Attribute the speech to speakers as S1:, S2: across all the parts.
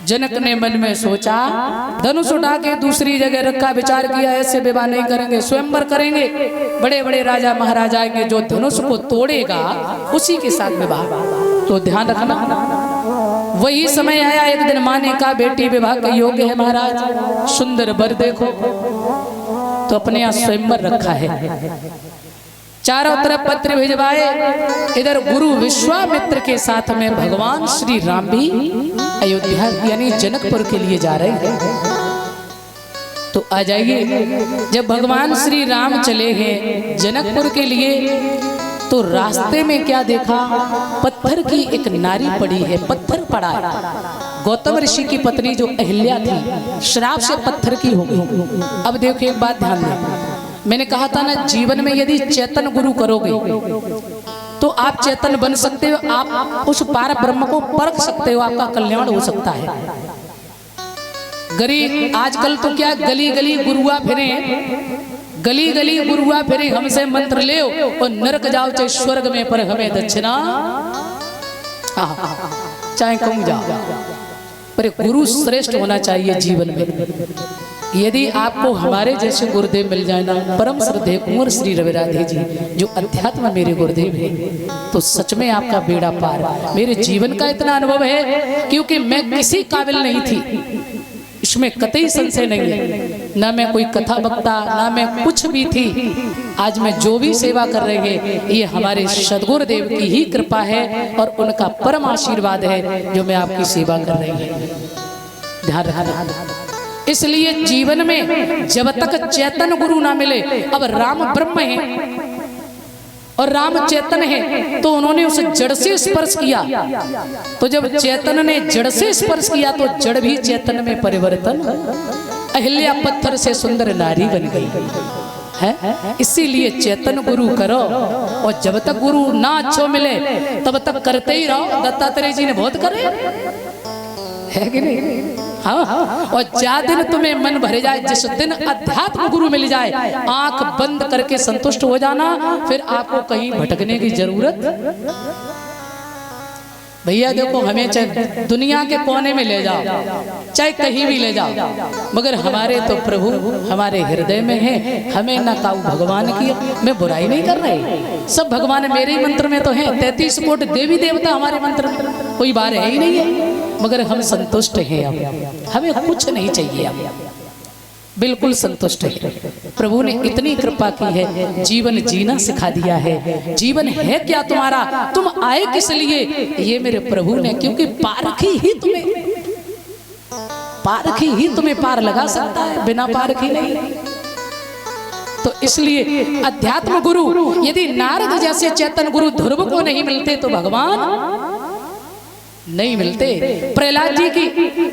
S1: जनक ने मन में सोचा, धनुष उठा के दूसरी जगह रखा, विचार किया ऐसे विवाह नहीं करेंगे, स्वयंवर करेंगे। बड़े बड़े राजा महाराजा आएंगे, जो धनुष को तोड़ेगा उसी के साथ विवाह। तो ध्यान रखना। वही समय आया, एक दिन माँ ने कहा बेटी विवाह के योग्य है महाराज, सुंदर वर देखो। तो अपने यहाँ स्वयंवर रखा है, चारों तरफ पत्र भिजवाए। इधर गुरु विश्वामित्र के साथ में भगवान श्री राम भी अयोध्या यानी जनकपुर के लिए जा रहे हैं। तो आ जाइए, जब भगवान श्री राम चले हैं जनकपुर के लिए, तो रास्ते में क्या देखा, पत्थर की एक नारी पड़ी है, पत्थर पड़ा है। गौतम ऋषि की पत्नी जो अहिल्या थी, श्राप से पत्थर की हो गई। अब देखो एक बात ध्यान दें, मैंने कहा था ना, जीवन में यदि चेतन गुरु करोगे तो आप चेतन बन सकते हो, आप उस पार ब्रह्म को परख सकते हो, आपका कल्याण हो सकता है। आजकल तो क्या गली गली गुरुआ फिरे, गली गली गुरुआ फिरे, हमसे मंत्र ले और नरक जाओ चाहे स्वर्ग में, पर हमें दक्षिणा चाहे कहूं जाओ, पर गुरु श्रेष्ठ होना चाहिए जीवन में। यदि आपको हमारे जैसे गुरुदेव मिल जाए ना, परम श्रद्धेय कुंवर श्री रवि राधे जी जो अध्यात्म मेरे गुरुदेव हैं, तो सच में आपका बेड़ा पार। मेरे जीवन का इतना अनुभव है, क्योंकि मैं किसी काबिल नहीं थी, इसमें कतई संशय नहीं है। ना मैं कोई कथा वक्ता, ना मैं कुछ भी थी। आज मैं जो भी सेवा कर रहे हैं, ये हमारे सद्गुरुदेव की ही कृपा है और उनका परम आशीर्वाद है जो मैं आपकी सेवा कर रही हूँ। ध्यान रखना। इसलिए जीवन में जब तक चेतन गुरु ना मिले, अब राम ब्रह्म है और राम चेतन है, तो उन्होंने उसे जड़ से स्पर्श किया। तो जब चेतन ने जड़ से स्पर्श किया तो जड़ भी चेतन में परिवर्तन। अहिल्या पत्थर से सुंदर नारी बन गई है। इसीलिए चेतन गुरु करो, और जब तक गुरु ना अच्छो मिले तब तक करते ही रहो। दत्तात्रेय जी ने बहुत करे, है कि नहीं? हाँ। और जा दिन तुम्हें मन भरे जाए, जिस दिन अध्यात्म गुरु मिल जाए, आंख बंद करके संतुष्ट हो जाना, फिर आपको कहीं भटकने की जरूरत। भैया देखो, हमें चाहे दुनिया के कोने में ले जाओ, चाहे कहीं भी ले जाओ, मगर हमारे तो प्रभु हमारे हृदय में है। हमें न काऊ भगवान की, मैं बुराई नहीं कर रही, सब भगवान मेरे ही मंत्र में तो है। 33 कोटि देवी देवता हमारे मंत्र में, कोई बात है ही नहीं है, मगर हम संतुष्ट हैं। अब हमें कुछ नहीं चाहिए, अब बिल्कुल संतुष्ट है। प्रभु ने इतनी कृपा की है, जीवन जीना सिखा दिया है। जीवन है क्या तुम्हारा, तुम आए किस लिए, ये मेरे प्रभु ने, क्योंकि पारखी ही तुम्हें पार लगा सकता है, बिना पारखी नहीं। तो इसलिए अध्यात्म गुरु, यदि नारद जैसे चेतन गुरु ध्रुव को नहीं मिलते तो भगवान नहीं मिलते। प्रहलाद जी की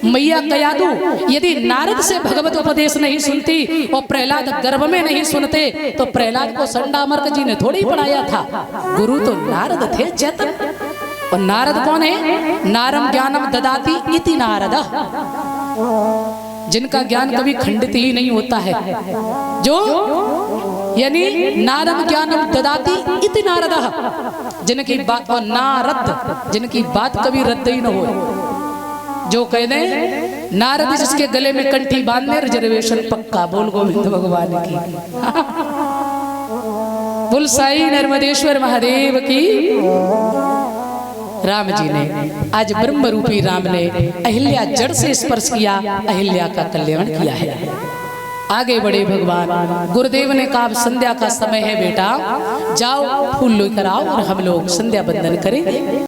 S1: मैया कयादू यदि नारद से भगवत उपदेश नहीं सुनती और प्रहलाद गर्भ में नहीं सुनते, तो प्रहलाद को संडामर्क जी ने थोड़ी पढ़ाया था। गुरु तो नारद थे, चेतन। और नारद कौन है? नारम ज्ञानम ददाति इति नारद, जिनका ज्ञान कभी खंडित ही नहीं होता है, जो यानी नारम ज्ञानम ददाति इति नारद, जिनकी बात, और नारद जिनकी बात कभी रद्द ही न हो। जो कह दे नारद जिसके गले में कंठी बांधने, रिजर्वेशन पक्का। बोल गोविंद भगवान की, बोल साई नर्मदेश्वर महादेव की। राम जी ने, आज ब्रह्म रूपी राम ने अहिल्या जड़ से स्पर्श किया, अहिल्या का कल्याण किया है। आगे बढ़े भगवान। गुरुदेव ने कहा संध्या का समय है बेटा, जाओ फूल लेकर आओ और हम लोग संध्या बंदन करेंगे।